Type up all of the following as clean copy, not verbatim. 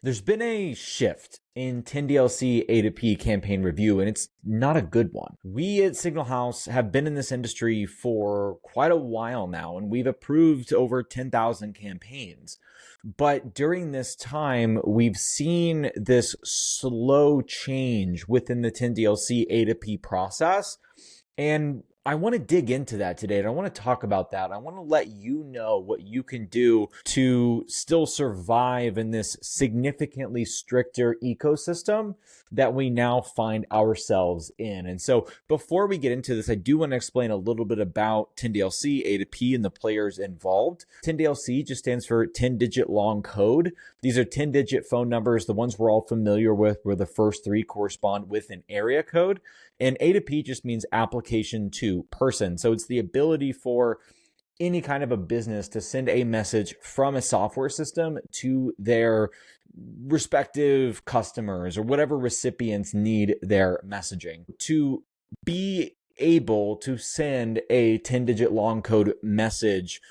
There's been a shift in 10DLC A2P campaign review, and it's not a good one. We at Signal House have been in this industry for quite a while now, and we've approved over 10,000 campaigns. But during this time, we've seen this slow change within the 10DLC A2P process. And I want to dig into that today, and I want to talk about that. I want to let you know what you can do to still survive in this significantly stricter ecosystem that we now find ourselves in. And so before we get into this, I do want to explain a little bit about 10DLC, A2P, and the players involved. 10DLC just stands for 10-digit long code. These are 10-digit phone numbers. The ones we're all familiar with, where the first three correspond with an area code. And A2P just means application to person. So it's the ability for any kind of a business to send a message from a software system to their respective customers or whatever recipients need their messaging. To be able to send a 10-digit long code message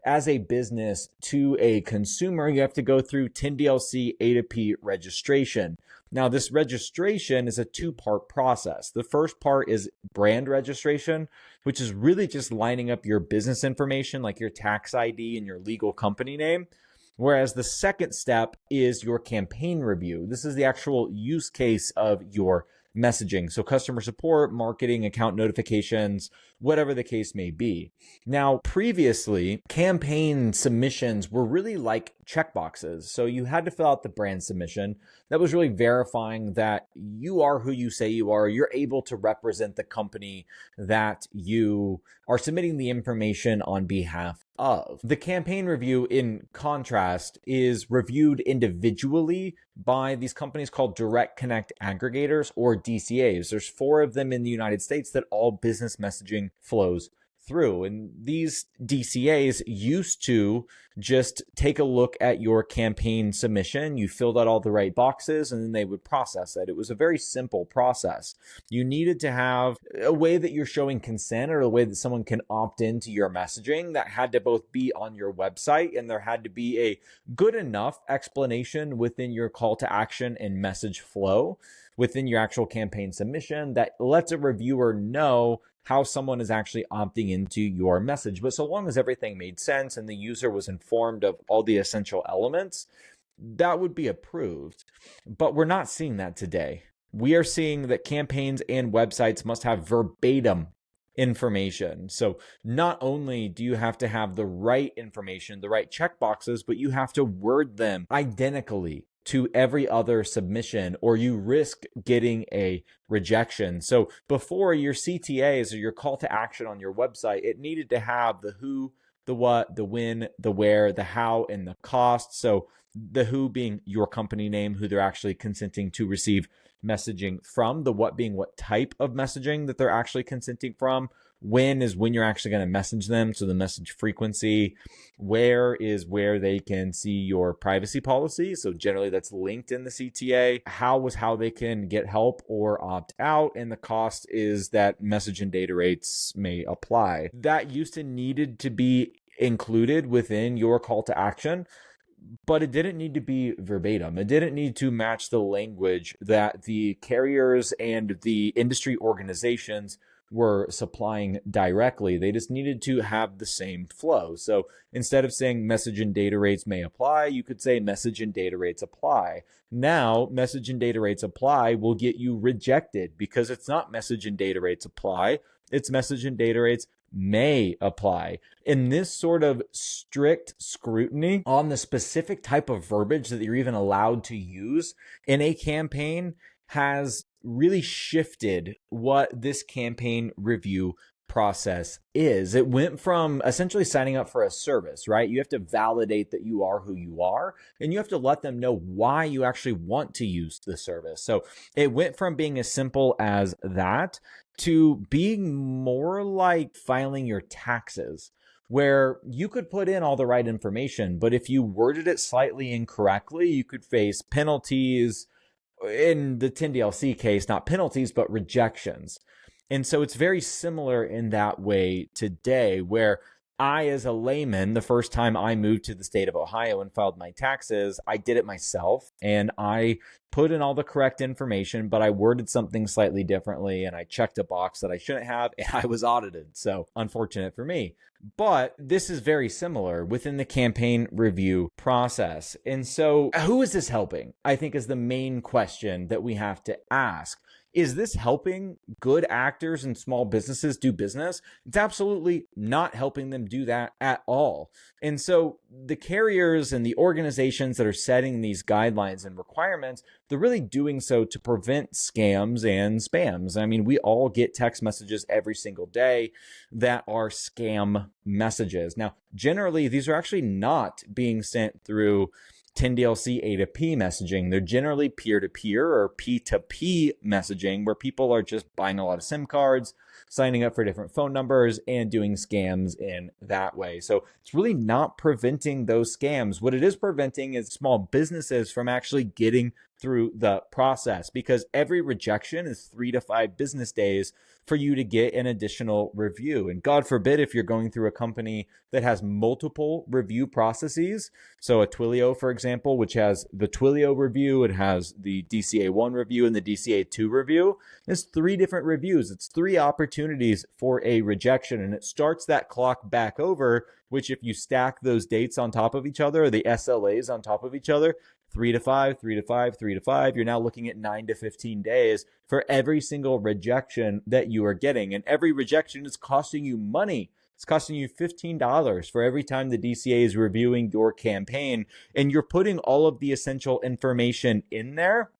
as a business to a consumer, you have to go through 10DLC A2P registration. Now, this registration is a two-part process. The first part is brand registration, which is really just lining up your business information, like your tax ID and your legal company name. Whereas the second step is your campaign review. This is the actual use case of your messaging. So customer support, marketing, account notifications, whatever the case may be. Now, previously, campaign submissions were really like checkboxes. So you had to fill out the brand submission. That was really verifying that you are who you say you are. You're able to represent the company that you are submitting the information on behalf of. The campaign review, in contrast, is reviewed individually by these companies called Direct Connect Aggregators, or DCAs. There's 4 of them in the United States that all business messaging flows through. And these DCAs used to just take a look at your campaign submission. You filled out all the right boxes, and then they would process it. It was a very simple process. You needed to have a way that you're showing consent, or a way that someone can opt into your messaging, that had to both be on your website, and there had to be a good enough explanation within your call to action and message flow within your actual campaign submission that lets a reviewer know how someone is actually opting into your message. But so long as everything made sense and the user was informed of all the essential elements, that would be approved. But we're not seeing that today. We are seeing that campaigns and websites must have verbatim information. So not only do you have to have the right information, the right checkboxes, but you have to word them identically to every other submission, or you risk getting a rejection. So before, your CTAs, or your call to action on your website, it needed to have the who, the what, the when, the where, the how, and the cost. So the who being your company name, who they're actually consenting to receive messaging from, the what being what type of messaging that they're actually consenting from, when is when you're actually going to message them, so the message frequency, where is where they can see your privacy policy, so generally that's linked in the CTA, how is how they can get help or opt out, and the cost is that message and data rates may apply. That used to needed to be included within your call to action, but it didn't need to be verbatim. It didn't need to match the language that the carriers and the industry organizations were supplying directly. They just needed to have the same flow. So instead of saying message and data rates may apply, you could say message and data rates apply. Now, message and data rates apply will get you rejected, because it's not message and data rates apply, it's message and data rates may apply. And this sort of strict scrutiny on the specific type of verbiage that you're even allowed to use in a campaign has really shifted what this campaign review process is. It went from essentially signing up for a service, right? You have to validate that you are who you are, and you have to let them know why you actually want to use the service. So it went from being as simple as that to being more like filing your taxes, where you could put in all the right information, but if you worded it slightly incorrectly, you could face penalties. In the 10DLC case, not penalties, but rejections. And so it's very similar in that way today, where I, as a layman, the first time I moved to the state of Ohio and filed my taxes, I did it myself and I put in all the correct information, but I worded something slightly differently and I checked a box that I shouldn't have and I was audited. So unfortunate for me. But this is very similar within the campaign review process. And so who is this helping? I think is the main question that we have to ask. Is this helping good actors and small businesses do business? It's absolutely not helping them do that at all. And so the carriers and the organizations that are setting these guidelines and requirements, they're really doing so to prevent scams and spams. I mean, we all get text messages every single day that are scam messages. Now, generally, these are actually not being sent through 10DLC A2P messaging. They're generally peer-to-peer or P2P messaging where people are just buying a lot of SIM cards, signing up for different phone numbers and doing scams in that way. So it's really not preventing those scams. What it is preventing is small businesses from actually getting through the process, because every rejection is 3 to 5 business days for you to get an additional review. And God forbid if you're going through a company that has multiple review processes. So a Twilio, for example, which has the Twilio review, it has the DCA1 review and the DCA2 review. It's 3 different reviews. It's 3 opportunities for a rejection, and it starts that clock back over, which if you stack those dates on top of each other, or the SLAs on top of each other, 3 to 5, 3 to 5, 3 to 5, you're now looking at 9 to 15 days for every single rejection that you are getting. And every rejection is costing you money. It's costing you $15 for every time the DCA is reviewing your campaign. And you're putting all of the essential information in there,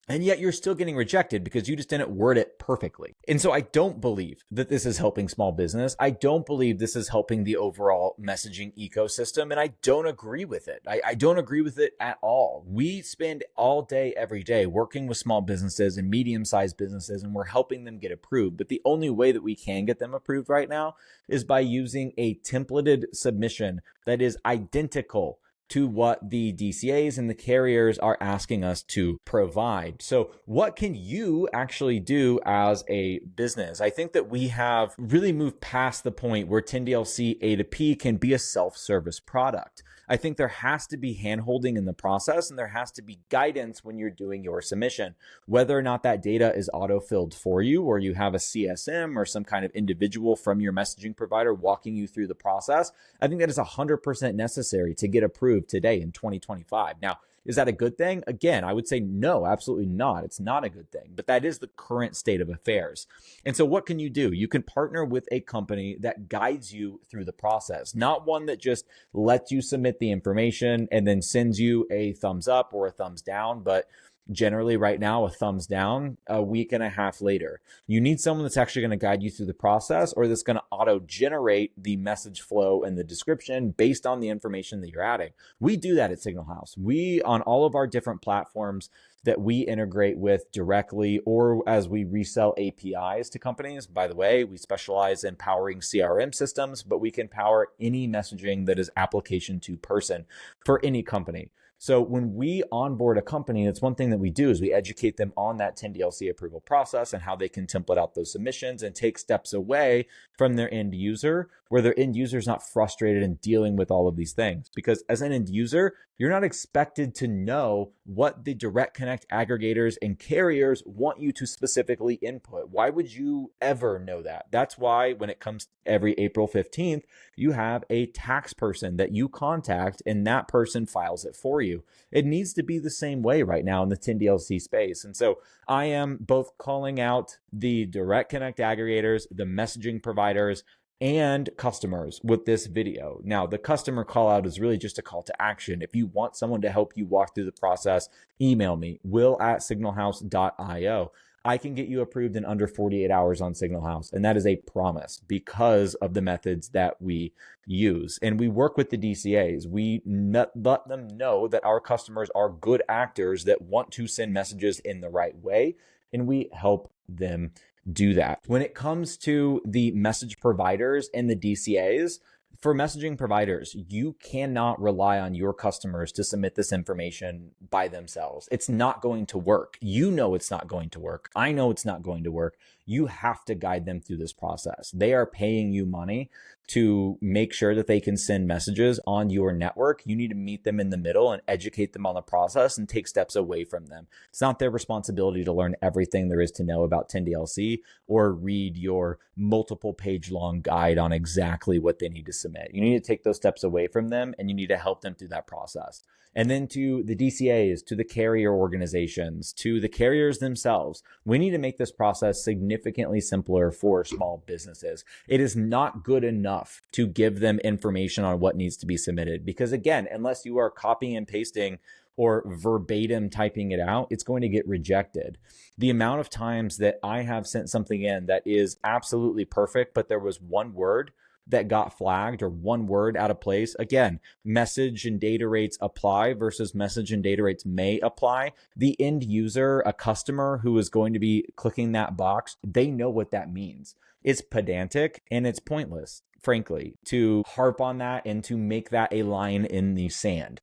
and yet you're still getting rejected because you just didn't word it perfectly. And so I don't believe that this is helping small business. I don't believe this is helping the overall messaging ecosystem. And I don't agree with it. I don't agree with it at all. We spend all day, every day working with small businesses and medium-sized businesses, and we're helping them get approved. But the only way that we can get them approved right now is by using a templated submission that is identical to what the DCAs and the carriers are asking us to provide. So what can you actually do as a business? I think that we have really moved past the point where 10DLC A2P can be a self-service product. I think there has to be handholding in the process, and there has to be guidance when you're doing your submission. Whether or not that data is auto-filled for you, or you have a CSM or some kind of individual from your messaging provider walking you through the process, I think that is 100% necessary to get approved today in 2025. Now, is that a good thing? Again, I would say no, absolutely not. It's not a good thing, but that is the current state of affairs. And so what can you do? You can partner with a company that guides you through the process, not one that just lets you submit the information and then sends you a thumbs up or a thumbs down, but generally right now a thumbs down a week and a half later. You need someone that's actually going to guide you through the process, or that's going to auto generate the message flow and the description based on the information that you're adding. We do that at Signal House. We, on all of our different platforms that we integrate with directly, or as we resell APIs to companies. By the way, we specialize in powering CRM systems, but we can power any messaging that is application to person for any company. So when we onboard a company, it's one thing that we do is we educate them on that 10DLC approval process and how they can template out those submissions and take steps away from their end user, where their end user is not frustrated in dealing with all of these things. Because as an end user, you're not expected to know what the direct connect aggregators and carriers want you to specifically input. Why would you ever know that? That's why when it comes every April 15th, you have a tax person that you contact, and that person files it for you. It needs to be the same way right now in the 10DLC space. And so I am both calling out the direct connect aggregators, the messaging providers, and customers with this video. Now, the customer call out is really just a call to action. If you want someone to help you walk through the process, email me, will@signalhouse.io. I can get you approved in under 48 hours on Signal House. And that is a promise because of the methods that we use. And we work with the DCAs. We let them know that our customers are good actors that want to send messages in the right way. And we help them do that. When it comes to the message providers and the DCAs, for messaging providers, you cannot rely on your customers to submit this information by themselves. It's not going to work. You know it's not going to work. I know it's not going to work. you have to guide them through this process. They are paying you money to make sure that they can send messages on your network. You need to meet them in the middle and educate them on the process and take steps away from them. It's not their responsibility to learn everything there is to know about 10DLC or read your multiple page long guide on exactly what they need to submit. You need to take those steps away from them, and you need to help them through that process. And then to the DCAs, to the carrier organizations, to the carriers themselves, we need to make this process significantly simpler for small businesses. It is not good enough to give them information on what needs to be submitted, because again, unless you are copying and pasting or verbatim typing it out, it's going to get rejected. The amount of times that I have sent something in that is absolutely perfect, but there was one word that got flagged or one word out of place. Again, message and data rates apply versus message and data rates may apply. The end user, a customer who is going to be clicking that box, they know what that means. It's pedantic and it's pointless, frankly, to harp on that and to make that a line in the sand.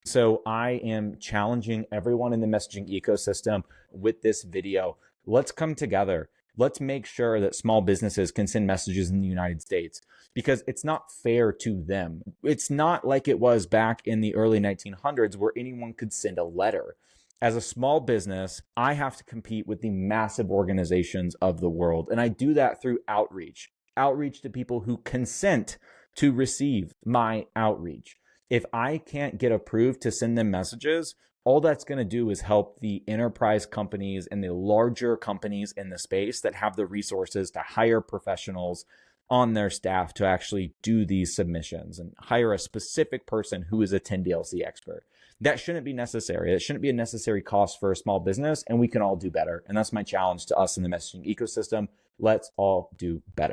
So I am challenging everyone in the messaging ecosystem with this video. Let's come together. Let's make sure that small businesses can send messages in the United States, because it's not fair to them. It's not like it was back in the early 1900s where anyone could send a letter. As a small business, I have to compete with the massive organizations of the world. And I do that through outreach to people who consent to receive my outreach. If I can't get approved to send them messages, all that's going to do is help the enterprise companies and the larger companies in the space that have the resources to hire professionals on their staff to actually do these submissions and hire a specific person who is a 10DLC expert. That shouldn't be necessary. That shouldn't be a necessary cost for a small business, and we can all do better. And that's my challenge to us in the messaging ecosystem. Let's all do better.